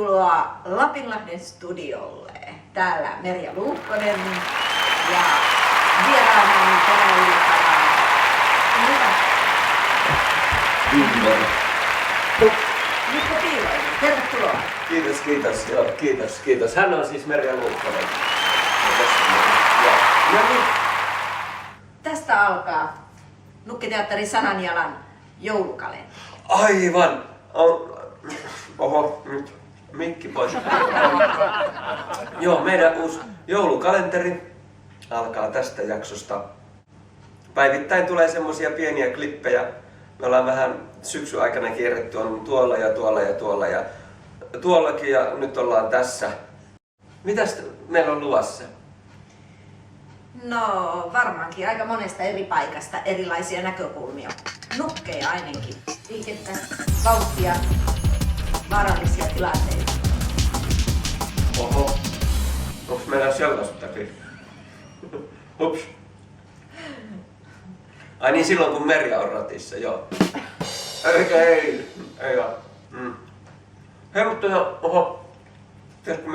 tervetuloa Lapinlahden studiolle. Täällä Merja Luukkonen ja vieraanani tänä iltana. Mikko Piiloinen, tervetuloa. Kiitos. Joo, kiitos. Hän on siis Merja Luukkonen. No niin. Tästä alkaa Nukkiteatterin Sananjalan joulukalenteri. Aivan. Oho, nyt mikki pois. Joo, meidän uusi joulukalenteri alkaa tästä jaksosta. Päivittäin tulee semmosia pieniä klippejä. Me ollaan vähän syksyn aikana kierretty on tuolla ja tuollakin ja nyt ollaan tässä. Mitäs meillä on luvassa? No varmaankin aika monesta eri paikasta erilaisia näkökulmia. Nukkeja ainakin. Liikettä, vauhtia, vaarallisia tilanteita. Oho. Onks meillä sellaistakin? Ups. Ai niin, silloin kun Merja on ratissa, joo. Ei oo. Hei, mutta oho. Tiedätkö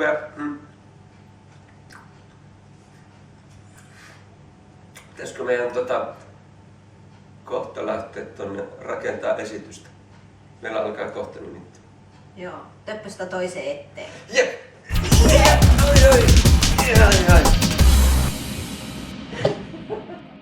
pitäisikö meidän kohta lähteä tonne rakentaa esitystä? Meillä alkaa kohta nimittäin. Joo, töppöstä toiseen eteen. Jep! Ai.